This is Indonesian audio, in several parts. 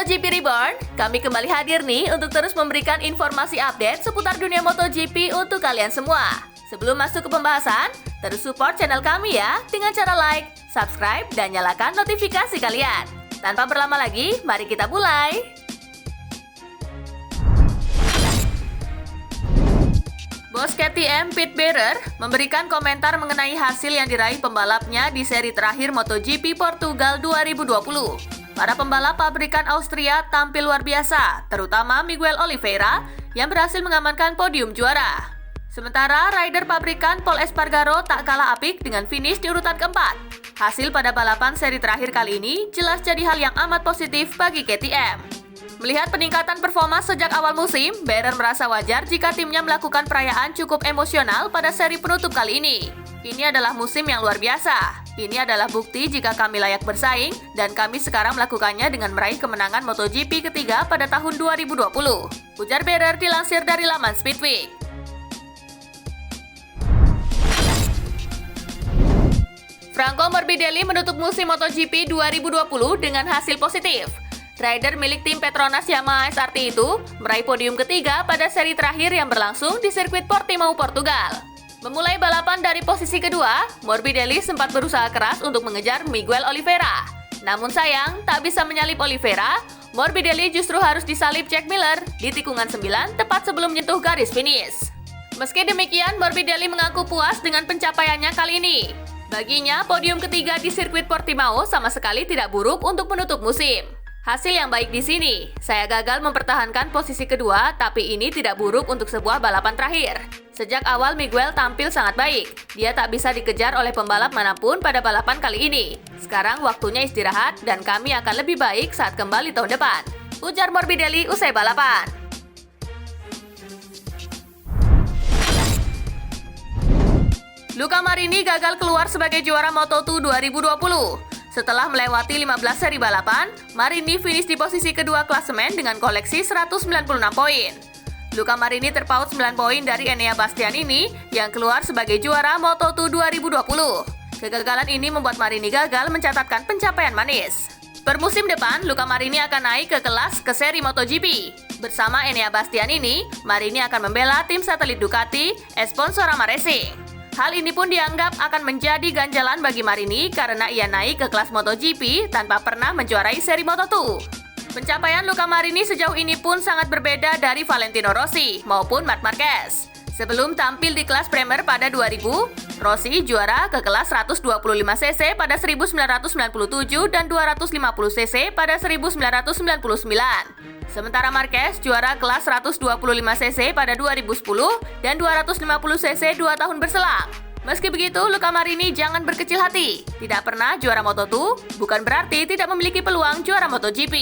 MotoGP Reborn, kami kembali hadir nih untuk terus memberikan informasi update seputar dunia MotoGP untuk kalian semua. Sebelum masuk ke pembahasan, terus support channel kami ya dengan cara like, subscribe, dan nyalakan notifikasi kalian. Tanpa berlama lagi, mari kita mulai. Bos KTM Pete Bearer memberikan komentar mengenai hasil yang diraih pembalapnya di seri terakhir MotoGP Portugal 2020. Para pembalap pabrikan Austria tampil luar biasa, terutama Miguel Oliveira yang berhasil mengamankan podium juara. Sementara rider pabrikan Pol Espargaro tak kalah apik dengan finish di urutan keempat. Hasil pada balapan seri terakhir kali ini jelas jadi hal yang amat positif bagi KTM. Melihat peningkatan performa sejak awal musim, Bearer merasa wajar jika timnya melakukan perayaan cukup emosional pada seri penutup kali ini. Ini adalah musim yang luar biasa. Ini adalah bukti jika kami layak bersaing, dan kami sekarang melakukannya dengan meraih kemenangan MotoGP ketiga pada tahun 2020. Ujar Bearer dilansir dari laman Speedweek. Franco Morbidelli menutup musim MotoGP 2020 dengan hasil positif. Rider milik tim Petronas Yamaha SRT itu meraih podium ketiga pada seri terakhir yang berlangsung di sirkuit Portimao, Portugal. Memulai balapan dari posisi kedua, Morbidelli sempat berusaha keras untuk mengejar Miguel Oliveira. Namun sayang, tak bisa menyalip Oliveira, Morbidelli justru harus disalip Jack Miller di tikungan 9 tepat sebelum menyentuh garis finish. Meski demikian, Morbidelli mengaku puas dengan pencapaiannya kali ini. Baginya, podium ketiga di sirkuit Portimao sama sekali tidak buruk untuk menutup musim. Hasil yang baik di sini, saya gagal mempertahankan posisi kedua, tapi ini tidak buruk untuk sebuah balapan terakhir. Sejak awal Miguel tampil sangat baik, dia tak bisa dikejar oleh pembalap manapun pada balapan kali ini. Sekarang waktunya istirahat dan kami akan lebih baik saat kembali tahun depan, ujar Morbidelli usai balapan. Luca Marini gagal keluar sebagai juara Moto2 2020. Setelah melewati 15 seri balapan, Marini finish di posisi kedua klasemen dengan koleksi 196 poin. Luca Marini terpaut 9 poin dari Enea Bastianini yang keluar sebagai juara Moto2 2020. Kegagalan ini membuat Marini gagal mencatatkan pencapaian manis. Per musim depan, Luca Marini akan naik ke kelas ke seri MotoGP. Bersama Enea Bastianini, Marini akan membela tim satelit Ducati, Sponsorama Racing. Hal ini pun dianggap akan menjadi ganjalan bagi Marini karena ia naik ke kelas MotoGP tanpa pernah menjuarai seri Moto2. Pencapaian Luca Marini sejauh ini pun sangat berbeda dari Valentino Rossi maupun Marc Marquez. Sebelum tampil di kelas Premier pada 2000, Rossi juara ke kelas 125cc pada 1997 dan 250cc pada 1999. Sementara Marquez juara kelas 125cc pada 2010 dan 250cc 2 tahun berselang. Meski begitu, Luca Marini jangan berkecil hati. Tidak pernah juara Moto2 bukan berarti tidak memiliki peluang juara MotoGP.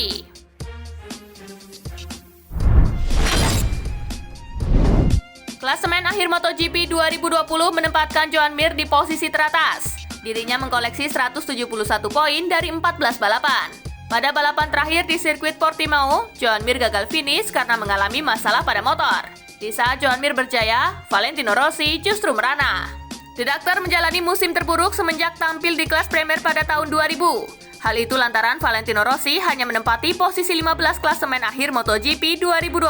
Klasemen akhir MotoGP 2020 menempatkan Joan Mir di posisi teratas. Dirinya mengkoleksi 171 poin dari 14 balapan. Pada balapan terakhir di sirkuit Portimao, Joan Mir gagal finish karena mengalami masalah pada motor. Di saat Joan Mir berjaya, Valentino Rossi justru merana. The Doctor menjalani musim terburuk semenjak tampil di kelas Premier pada tahun 2000. Hal itu lantaran Valentino Rossi hanya menempati posisi 15 klasemen akhir MotoGP 2020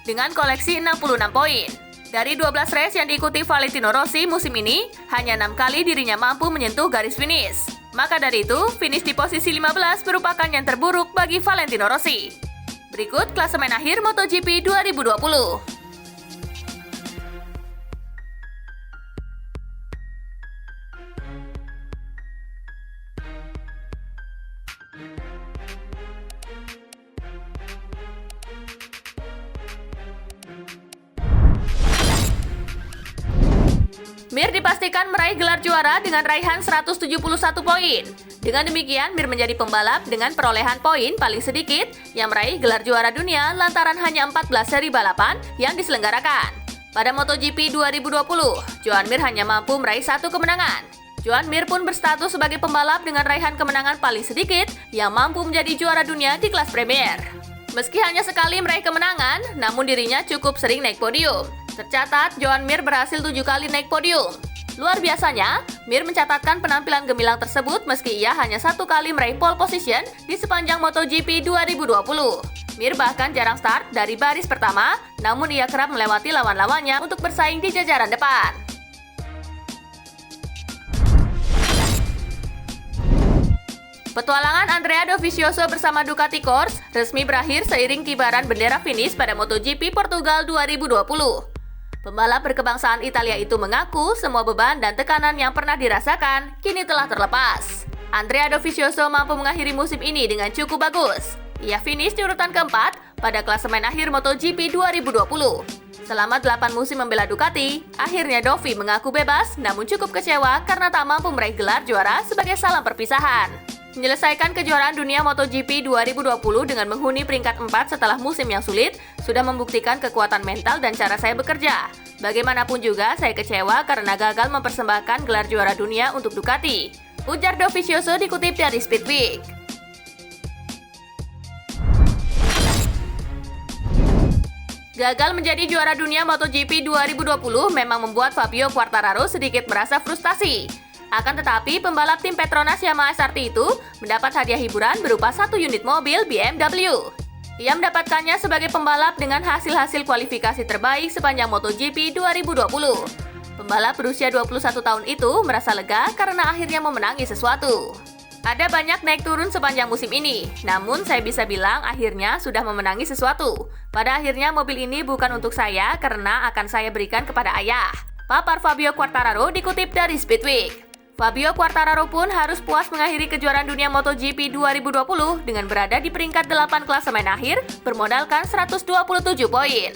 dengan koleksi 66 poin. Dari 12 race yang diikuti Valentino Rossi musim ini, hanya 6 kali dirinya mampu menyentuh garis finish. Maka dari itu, finish di posisi 15 merupakan yang terburuk bagi Valentino Rossi. Berikut klasemen akhir MotoGP 2020. Mir dipastikan meraih gelar juara dengan raihan 171 poin. Dengan demikian, Mir menjadi pembalap dengan perolehan poin paling sedikit yang meraih gelar juara dunia lantaran hanya 14 seri balapan yang diselenggarakan. Pada MotoGP 2020, Joan Mir hanya mampu meraih 1 kemenangan. Joan Mir pun berstatus sebagai pembalap dengan raihan kemenangan paling sedikit yang mampu menjadi juara dunia di kelas Premier. Meski hanya sekali meraih kemenangan, namun dirinya cukup sering naik podium. Tercatat, Joan Mir berhasil 7 kali naik podium. Luar biasanya, Mir mencatatkan penampilan gemilang tersebut meski ia hanya 1 kali meraih pole position di sepanjang MotoGP 2020. Mir bahkan jarang start dari baris pertama, namun ia kerap melewati lawan-lawannya untuk bersaing di jajaran depan. Petualangan Andrea Dovizioso bersama Ducati Corse resmi berakhir seiring kibaran bendera finish pada MotoGP Portugal 2020. Pembalap berkebangsaan Italia itu mengaku semua beban dan tekanan yang pernah dirasakan kini telah terlepas. Andrea Dovizioso mampu mengakhiri musim ini dengan cukup bagus. Ia finish di urutan keempat pada klasemen akhir MotoGP 2020. Selama 8 musim membela Ducati, akhirnya Dovi mengaku bebas namun cukup kecewa karena tak mampu meraih gelar juara sebagai salam perpisahan. Menyelesaikan kejuaraan dunia MotoGP 2020 dengan menghuni peringkat 4 setelah musim yang sulit, sudah membuktikan kekuatan mental dan cara saya bekerja. Bagaimanapun juga, saya kecewa karena gagal mempersembahkan gelar juara dunia untuk Ducati, ujar Dovizioso dikutip dari Speedweek. Gagal menjadi juara dunia MotoGP 2020 memang membuat Fabio Quartararo sedikit merasa frustasi. Akan tetapi, pembalap tim Petronas Yamaha SRT itu mendapat hadiah hiburan berupa 1 unit mobil BMW. Ia mendapatkannya sebagai pembalap dengan hasil-hasil kualifikasi terbaik sepanjang MotoGP 2020. Pembalap berusia 21 tahun itu merasa lega karena akhirnya memenangi sesuatu. Ada banyak naik turun sepanjang musim ini, namun saya bisa bilang akhirnya sudah memenangi sesuatu. Pada akhirnya mobil ini bukan untuk saya karena akan saya berikan kepada ayah, papar Fabio Quartararo dikutip dari Speedweek. Fabio Quartararo pun harus puas mengakhiri kejuaraan dunia MotoGP 2020 dengan berada di peringkat 8 klasemen akhir bermodalkan 127 poin.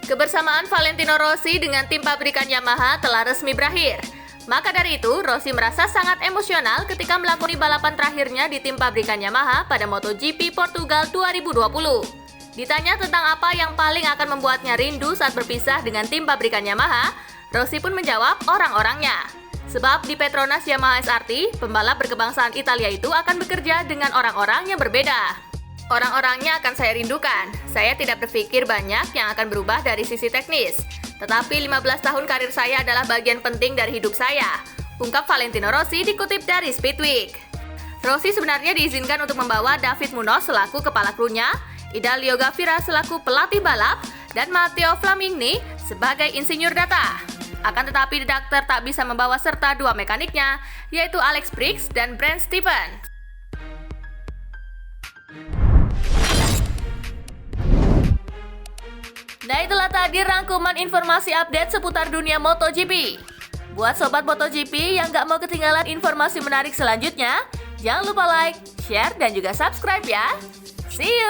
Kebersamaan Valentino Rossi dengan tim pabrikan Yamaha telah resmi berakhir. Maka dari itu, Rossi merasa sangat emosional ketika melakoni balapan terakhirnya di tim pabrikan Yamaha pada MotoGP Portugal 2020. Ditanya tentang apa yang paling akan membuatnya rindu saat berpisah dengan tim pabrikan Yamaha, Rossi pun menjawab orang-orangnya. Sebab di Petronas Yamaha SRT, pembalap berkebangsaan Italia itu akan bekerja dengan orang-orang yang berbeda. Orang-orangnya akan saya rindukan. Saya tidak berpikir banyak yang akan berubah dari sisi teknis. Tetapi 15 tahun karir saya adalah bagian penting dari hidup saya, ungkap Valentino Rossi dikutip dari Speedweek. Rossi sebenarnya diizinkan untuk membawa David Munoz selaku kepala krunya, Idalia Gavira selaku pelatih balap, dan Matteo Flamigni sebagai insinyur data. Akan tetapi redaktur tak bisa membawa serta 2 mekaniknya, yaitu Alex Briggs dan Brent Stevens. Nah, itulah tadi rangkuman informasi update seputar dunia MotoGP. Buat sobat MotoGP yang gak mau ketinggalan informasi menarik selanjutnya, jangan lupa like, share, dan juga subscribe ya. See you!